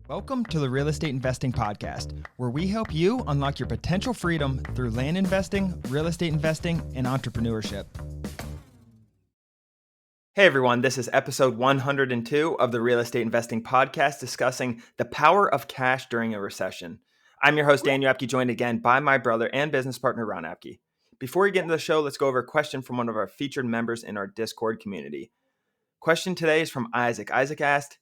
Welcome to the Real Estate Investing Podcast, where we help you unlock your potential freedom through land investing, real estate investing, and entrepreneurship. Hey everyone, this is episode 102 of the Real Estate Investing Podcast discussing the power of cash during a recession. I'm your host, Daniel Apke, joined again by my brother and business partner, Ron Apke. Before we get into the show, let's go over a question from one of our featured members in our Discord community. Question today is from Isaac. Isaac asked,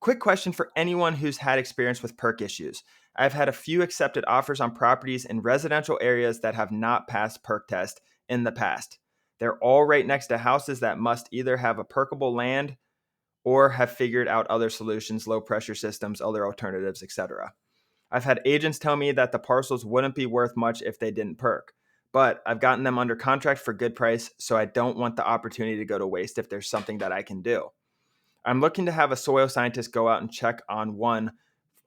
quick question for anyone who's had experience with perk issues. I've had a few accepted offers on properties in residential areas that have not passed perk test in the past. They're all right next to houses that must either have a perkable land or have figured out other solutions, low pressure systems, other alternatives, etc. I've had agents tell me that the parcels wouldn't be worth much if they didn't perk, but I've gotten them under contract for good price, so I don't want the opportunity to go to waste if there's something that I can do. I'm looking to have a soil scientist go out and check on one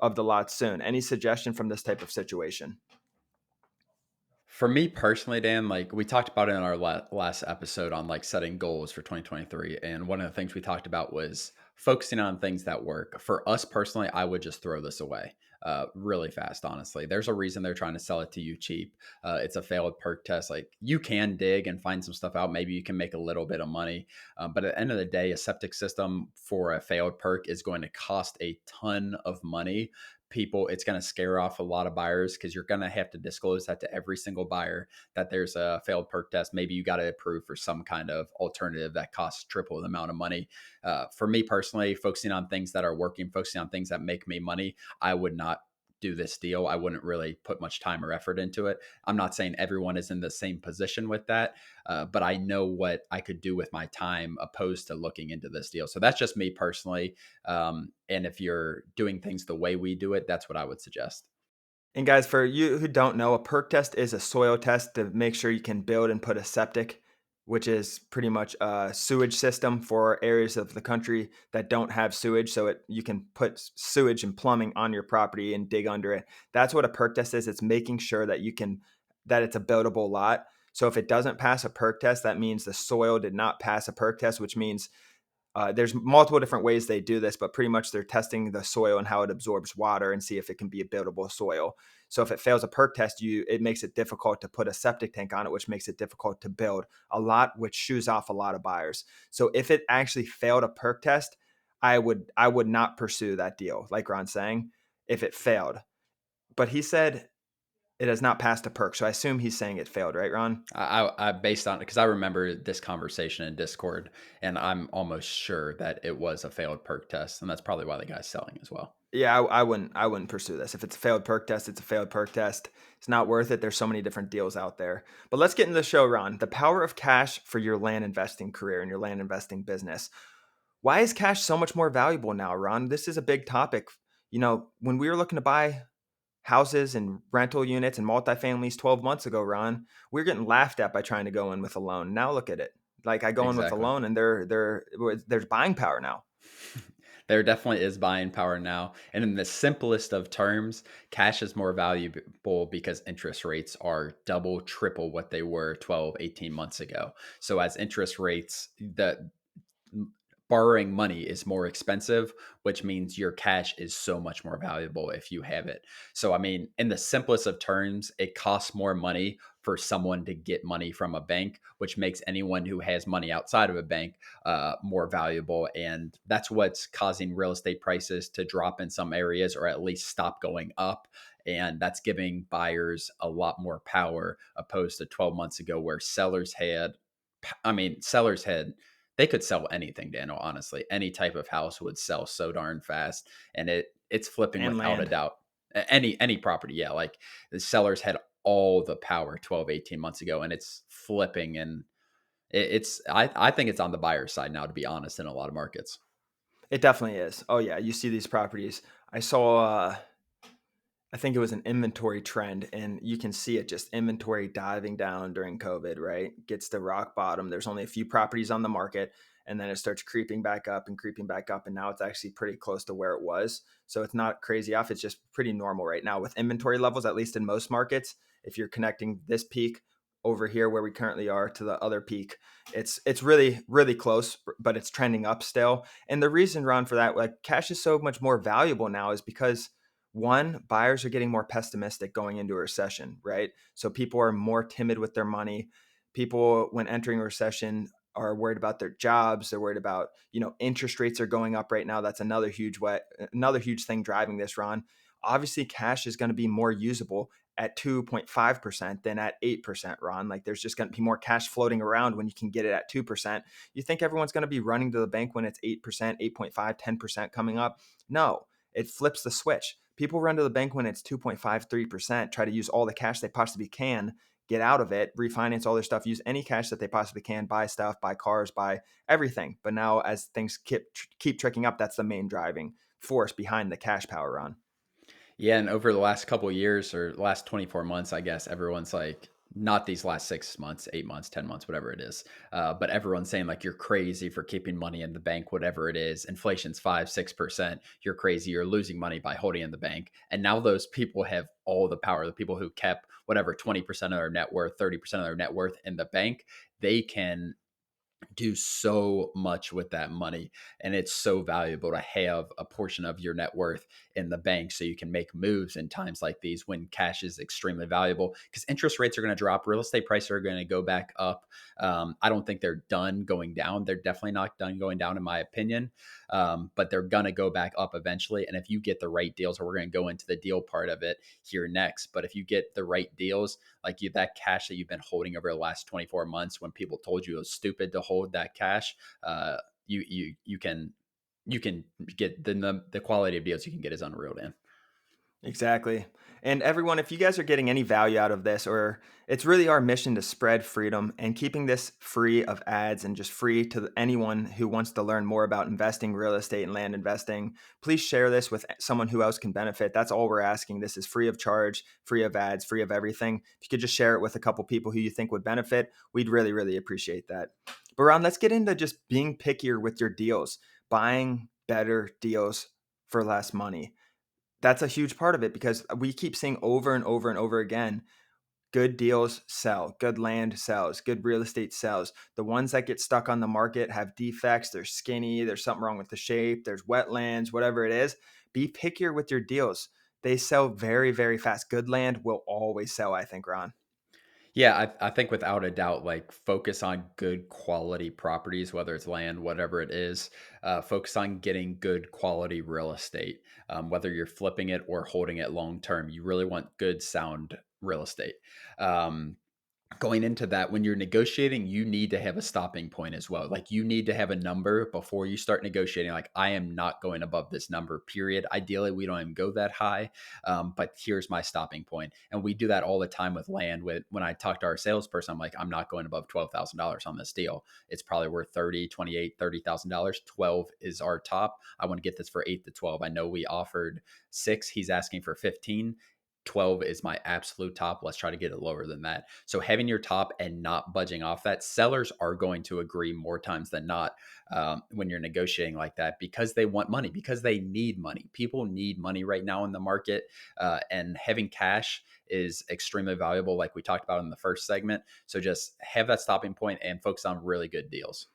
of the lots soon. Any suggestion from this type of situation? For me personally, Dan, like we talked about it in our last episode on like setting goals for 2023. And one of the things we talked about was focusing on things that work. For us personally, I would just throw this away really fast, honestly. There's a reason they're trying to sell it to you cheap. It's a failed perk test. Like you can dig and find some stuff out. Maybe you can make a little bit of money. But at the end of the day, a septic system for a failed perk is going to cost a ton of money. It's going to scare off a lot of buyers because you're going to have to disclose that to every single buyer that there's a failed perk test. Maybe you got to approve for some kind of alternative that costs triple the amount of money. For me personally, focusing on things that are working, focusing on things that make me money, I would not do this deal. I wouldn't really put much time or effort into it. I'm not saying everyone is in the same position with that, but I know what I could do with my time opposed to looking into this deal. So that's just me personally. And if you're doing things the way we do it, that's what I would suggest. And guys, for you who don't know, a perk test is a soil test to make sure you can build and put a septic, which is pretty much a sewage system for areas of the country that don't have sewage. So you can put sewage and plumbing on your property and dig under it. That's what a perk test is. It's making sure that that it's a buildable lot. So if it doesn't pass a perk test, that means the soil did not pass a perk test, which means there's multiple different ways they do this, but pretty much they're testing the soil and how it absorbs water and see if it can be a buildable soil. So if it fails a perk test, it makes it difficult to put a septic tank on it, which makes it difficult to build a lot, which shoos off a lot of buyers. So if it actually failed a perk test, I would not pursue that deal, like Ron's saying, if it failed. But he said it has not passed a perk. So I assume he's saying it failed, right, Ron? I based on it because I remember this conversation in Discord, and I'm almost sure that it was a failed perk test, and that's probably why the guy's selling as well. Yeah, I wouldn't pursue this. If it's a failed perk test, it's a failed perk test. It's not worth it. There's so many different deals out there. But let's get into the show, Ron. The power of cash for your land investing career and your land investing business. Why is cash so much more valuable now, Ron? This is a big topic. You know, when we were looking to buy houses and rental units and multifamilies 12 months ago, Ron, we were getting laughed at by trying to go in with a loan. Now look at it. Like I go in with a Exactly. loan and there's buying power now. There definitely is buying power now. And in the simplest of terms, cash is more valuable because interest rates are double, triple what they were 12, 18 months ago. So as interest rates, the borrowing money is more expensive, which means your cash is so much more valuable if you have it. So, I mean, in the simplest of terms, it costs more money for someone to get money from a bank, which makes anyone who has money outside of a bank more valuable. And that's what's causing real estate prices to drop in some areas or at least stop going up. And that's giving buyers a lot more power opposed to 12 months ago where sellers had they could sell anything, Daniel, honestly. Any type of house would sell so darn fast. And it's flipping And without a land. doubt. Any property, yeah. Like the sellers had all the power 12, 18 months ago, and it's flipping and I think it's on the buyer's side now, to be honest, in a lot of markets. It definitely is. Oh yeah, you see these properties. I saw I think it was an inventory trend and you can see it just inventory diving down during COVID, right? Gets to rock bottom. There's only a few properties on the market and then it starts creeping back up and creeping back up. And now it's actually pretty close to where it was. So it's not crazy off. It's just pretty normal right now with inventory levels, at least in most markets. If you're connecting this peak over here where we currently are to the other peak. It's really really close, but it's trending up still. And the reason, Ron, for that, like cash is so much more valuable now, is because one, buyers are getting more pessimistic going into a recession, right? So people are more timid with their money. People, when entering a recession, are worried about their jobs. They're worried about, interest rates are going up right now. That's another huge thing driving this, Ron. Obviously, cash is going to be more usable at 2.5% than at 8%, Ron. Like there's just going to be more cash floating around when you can get it at 2%. You think everyone's going to be running to the bank when it's 8%, 8.5, 10% coming up? No, it flips the switch. People run to the bank when it's 2.53%, try to use all the cash they possibly can, get out of it, refinance all their stuff, use any cash that they possibly can, buy stuff, buy cars, buy everything. But now as things keep tricking up, that's the main driving force behind the cash power, on. Yeah, and over the last couple of years or last 24 months, I guess everyone's like, not these last 6 months, 8 months, 10 months, whatever it is. But everyone's saying like you're crazy for keeping money in the bank, whatever it is. Inflation's 5, 6%. You're crazy. You're losing money by holding in the bank. And now those people have all the power. The people who kept whatever 20% of their net worth, 30% of their net worth in the bank, they can do so much with that money, and it's so valuable to have a portion of your net worth in the bank so you can make moves in times like these when cash is extremely valuable, because interest rates are going to drop, real estate prices are going to go back up. I don't think they're done going down. They're definitely not done going down in my opinion, but they're going to go back up eventually. And if you get the right deals, or we're going to go into the deal part of it here next, but if you get the right deals, like that cash that you've been holding over the last 24 months when people told you it was stupid to hold that cash, you can get the quality of deals you can get is unreal, Dan. Exactly. And everyone, if you guys are getting any value out of this, or it's really our mission to spread freedom and keeping this free of ads and just free to anyone who wants to learn more about investing, real estate, and land investing, please share this with someone who else can benefit. That's all we're asking. This is free of charge, free of ads, free of everything. If you could just share it with a couple people who you think would benefit, we'd really, really appreciate that. But Ron, let's get into just being pickier with your deals, buying better deals for less money. That's a huge part of it, because we keep seeing over and over and over again, good deals sell, good land sells, good real estate sells. The ones that get stuck on the market have defects, they're skinny, there's something wrong with the shape, there's wetlands, whatever it is. Be pickier with your deals. They sell very, very fast. Good land will always sell, I think, Ron. Yeah, I think without a doubt, like focus on good quality properties, whether it's land, whatever it is. Focus on getting good quality real estate, whether you're flipping it or holding it long term. You really want good, sound real estate. Um, Going into that, when you're negotiating, you need to have a stopping point as well. Like you need to have a number before you start negotiating. Like I am not going above this number, period. Ideally, we don't even go that high, but here's my stopping point. And we do that all the time with land. When I talk to our salesperson, I'm like, I'm not going above $12,000 on this deal. It's probably worth 30, 28, $30,000. 12 is our top. I want to get this for 8 to 12. I know we offered 6. He's asking for 15. 12 is my absolute top. Let's try to get it lower than that. So having your top and not budging off that, sellers are going to agree more times than not when you're negotiating like that, because they want money, because they need money. People need money right now in the market, and having cash is extremely valuable, like we talked about in the first segment. So just have that stopping point and focus on really good deals.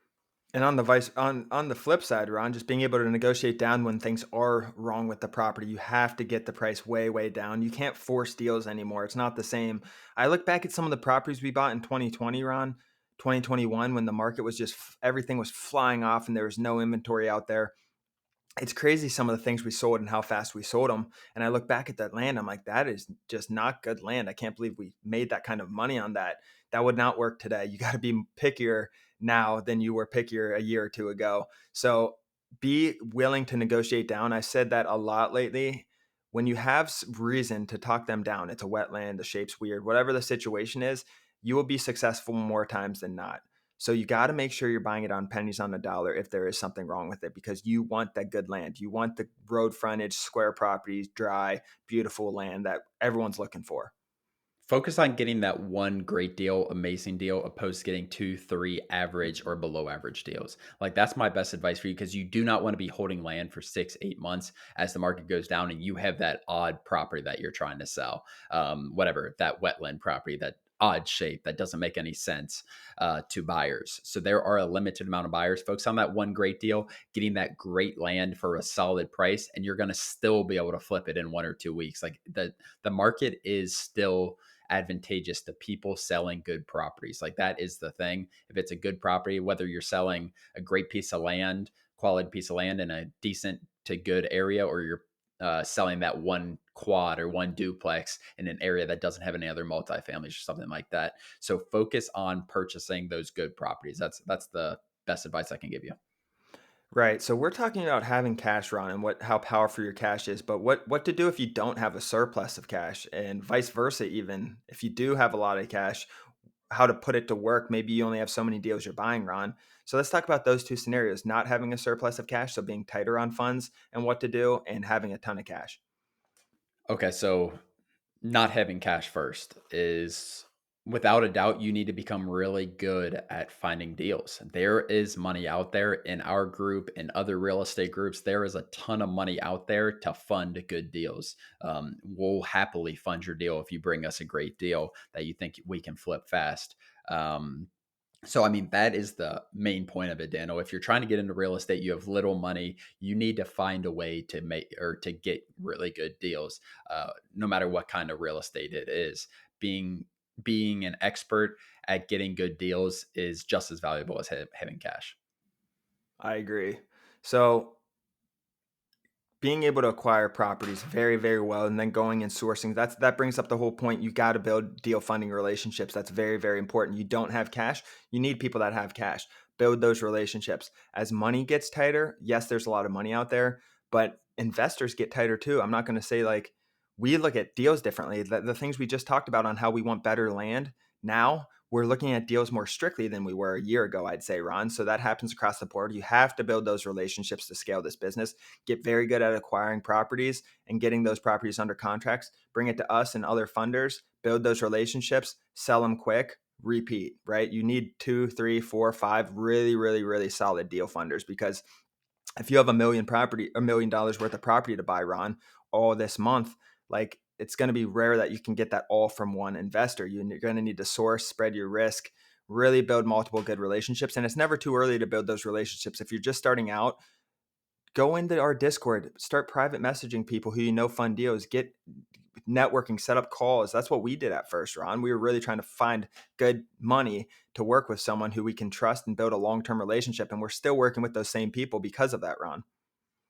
And on the flip side, Ron, just being able to negotiate down when things are wrong with the property, you have to get the price way, way down. You can't force deals anymore. It's not the same. I look back at some of the properties we bought in 2020, Ron, 2021, when the market was just everything was flying off and there was no inventory out there. It's crazy some of the things we sold and how fast we sold them. And I look back at that land, I'm like, that is just not good land. I can't believe we made that kind of money on that. That would not work today. You got to be pickier now than you were pickier a year or two ago. So be willing to negotiate down. I said that a lot lately. When you have reason to talk them down, it's a wetland, the shape's weird, whatever the situation is, you will be successful more times than not. So you got to make sure you're buying it on pennies on the dollar if there is something wrong with it, because you want that good land. You want the road frontage, square properties, dry, beautiful land that everyone's looking for. Focus on getting that one great deal, amazing deal, opposed to getting 2, 3 average or below average deals. Like that's my best advice for you, because you do not want to be holding land for 6, 8 months as the market goes down and you have that odd property that you're trying to sell. Whatever, that wetland property that odd shape that doesn't make any sense to buyers. So there are a limited amount of buyers. Focus on that one great deal, getting that great land for a solid price, and you're going to still be able to flip it in 1 or 2 weeks. Like the market is still advantageous to people selling good properties. Like that is the thing. If it's a good property, whether you're selling a great piece of land, quality piece of land in a decent to good area, or you're selling that one quad or one duplex in an area that doesn't have any other multifamilies or something like that. So focus on purchasing those good properties. That's the best advice I can give you. Right. So we're talking about having cash, Ron, and how powerful your cash is. But what to do if you don't have a surplus of cash, and vice versa. Even if you do have a lot of cash, how to put it to work. Maybe you only have so many deals you're buying, Ron. So let's talk about those two scenarios: not having a surplus of cash, so being tighter on funds, and what to do, and having a ton of cash. Okay, so not having cash first is without a doubt you need to become really good at finding deals. There is money out there in our group and other real estate groups. There is a ton of money out there to fund good deals. We'll happily fund your deal if you bring us a great deal that you think we can flip fast. So, I mean, that is the main point of it, Daniel. If you're trying to get into real estate, you have little money, you need to find a way to make or to get really good deals, no matter what kind of real estate it is. Being being an expert at getting good deals is just as valuable as having cash. I agree. So being able to acquire properties very, very well, and then going and sourcing, that brings up the whole point. You got to build deal funding relationships. That's very, very important. You don't have cash, you need people that have cash. Build those relationships. As money gets tighter, yes, there's a lot of money out there, but investors get tighter too. I'm not going to say like we look at deals differently. The things we just talked about on how we want better land, now we're looking at deals more strictly than we were a year ago, I'd say, Ron. So that happens across the board. You have to build those relationships to scale this business. Get very good at acquiring properties and getting those properties under contracts. Bring it to us and other funders, build those relationships, sell them quick, repeat, right? You need 2, 3, 4, 5 really, really, really solid deal funders, because if you have $1 million worth of property to buy, Ron, all this month, like it's going to be rare that you can get that all from one investor. You're going to need to source, spread your risk, really build multiple good relationships. And it's never too early to build those relationships. If you're just starting out, go into our Discord, start private messaging people who you know fund deals, get networking, set up calls. That's what we did at first, Ron. We were really trying to find good money to work with someone who we can trust and build a long-term relationship. And we're still working with those same people because of that, Ron.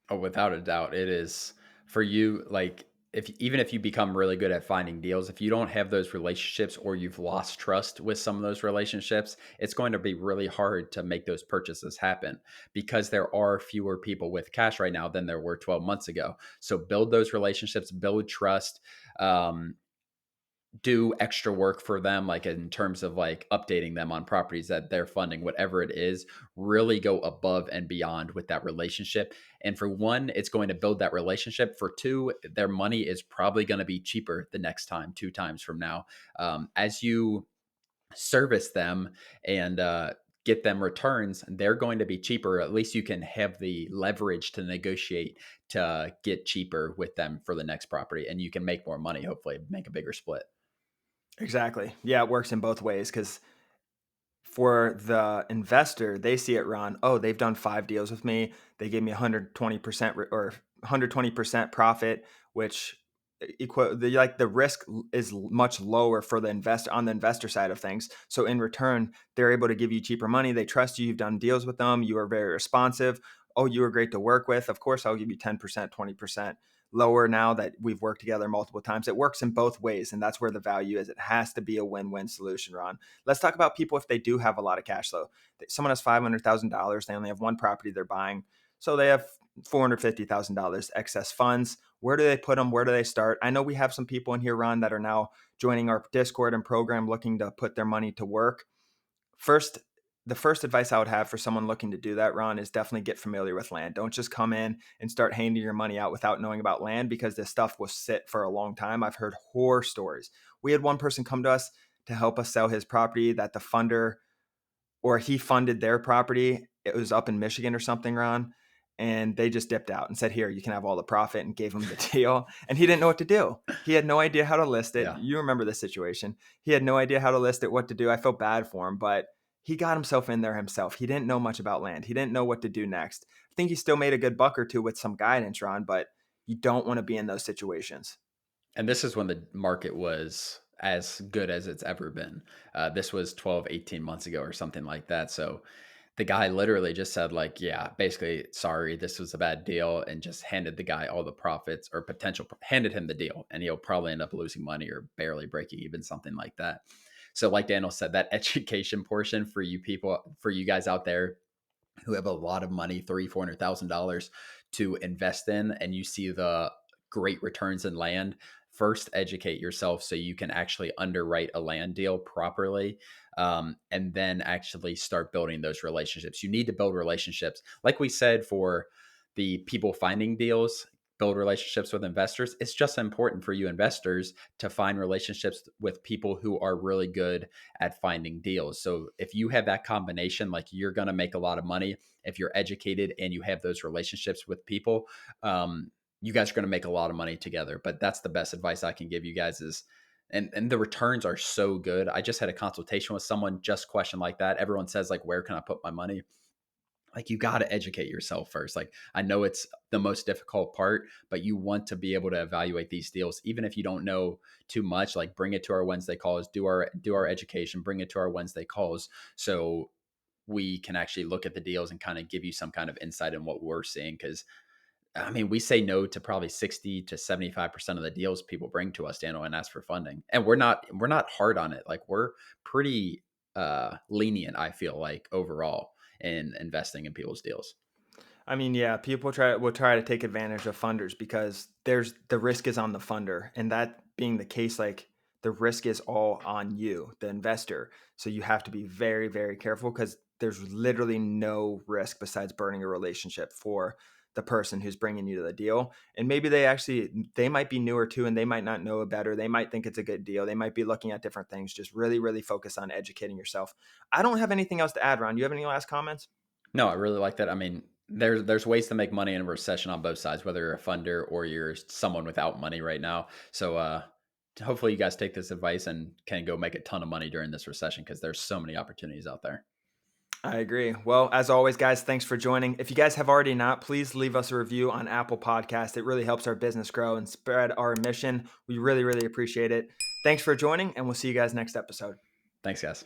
Oh, without a doubt, it is for you. Like, if even if you become really good at finding deals, if you don't have those relationships or you've lost trust with some of those relationships, it's going to be really hard to make those purchases happen because there are fewer people with cash right now than there were 12 months ago. So build those relationships, build trust. Um, do extra work for them, like in terms of like updating them on properties that they're funding, whatever it is, really go above and beyond with that relationship. And for one, it's going to build that relationship. For two, their money is probably going to be cheaper the next time, 2 times from now. As you service them and get them returns, they're going to be cheaper. At least you can have the leverage to negotiate to get cheaper with them for the next property, and you can make more money, hopefully, make a bigger split. Exactly. Yeah, it works in both ways, because for the investor, they see it, Ron. Oh, they've done 5 deals with me. They gave me 120% or 120% profit, which the risk is much lower for the investor on the investor side of things. So in return, they're able to give you cheaper money. They trust you. You've done deals with them. You are very responsive. Oh, you were great to work with. Of course, I'll give you 10%, 20% lower now that we've worked together multiple times. It works in both ways, and that's where the value is. It has to be a win-win solution, Ron. Let's talk about people if they do have a lot of cash flow. Someone has $500,000. They only have one property they're buying. So they have $450,000 excess funds. Where do they put them? Where do they start? I know we have some people in here, Ron, that are now joining our Discord and program looking to put their money to work. First, the first advice I would have for someone looking to do that, Ron, is definitely get familiar with land. Don't just come in and start handing your money out without knowing about land, because this stuff will sit for a long time. I've heard horror stories. We had one person come to us to help us sell his property that the funder, or he funded their property. It was up in Michigan or something, Ron. and they just dipped out and said, here, you can have all the profit, and gave him the deal. And he didn't know what to do. He had no idea how to list it. Yeah. You remember the situation. He had no idea how to list it, what to do. I felt bad for him, but he got himself in there himself. He didn't know much about land. He didn't know what to do next. I think he still made a good buck or two with some guidance, Ron, but you don't want to be in those situations. And this is when the market was as good as it's ever been. This was 12, 18 months ago or something like that. So the guy literally just said, like, yeah, basically, sorry, this was a bad deal, and just handed the guy all the profits, or handed him the deal. And he'll probably end up losing money or barely breaking even, something like that. So like Daniel said, that education portion for you people, for you guys out there who have a lot of money, $300,000-$400,000 to invest in, and you see the great returns in land, first educate yourself so you can actually underwrite a land deal properly, and then actually start building those relationships. You need to build relationships, like we said, for the people finding deals. Build relationships with investors. It's just important for you investors to find relationships with people who are really good at finding deals. So if you have that combination, like, you're going to make a lot of money if you're educated and you have those relationships with people. You guys are going to make a lot of money together. But that's the best advice I can give you guys is, and the returns are so good. I just had a consultation with someone, just question like that. Everyone says, like, where can I put my money? Like, you got to educate yourself first. Like, I know it's the most difficult part, but you want to be able to evaluate these deals, even if you don't know too much. Like, bring it to our Wednesday calls, do our education, bring it to our Wednesday calls, so we can actually look at the deals and kind of give you some kind of insight in what we're seeing. Because I mean, we say no to probably 60 to 75% of the deals people bring to us, Daniel, and ask for funding. And we're not hard on it. Like, we're pretty lenient, I feel like, overall, in investing in people's deals. I mean, yeah, people will try to take advantage of funders because the risk is on the funder, and that being the case, like, the risk is all on you, the investor. So you have to be very, very careful because there's literally no risk besides burning a relationship for the person who's bringing you to the deal. And maybe they might be newer too, and they might not know better. They might think it's a good deal. They might be looking at different things. Just really, really focus on educating yourself. I don't have anything else to add, Ron. Do you have any last comments? No, I really like that. I mean, there's ways to make money in a recession on both sides, whether you're a funder or you're someone without money right now. So hopefully you guys take this advice and can go make a ton of money during this recession, because there's so many opportunities out there. I agree. Well, as always, guys, thanks for joining. If you guys have already not, please leave us a review on Apple Podcast. It really helps our business grow and spread our mission. We really, really appreciate it. Thanks for joining, and we'll see you guys next episode. Thanks, guys.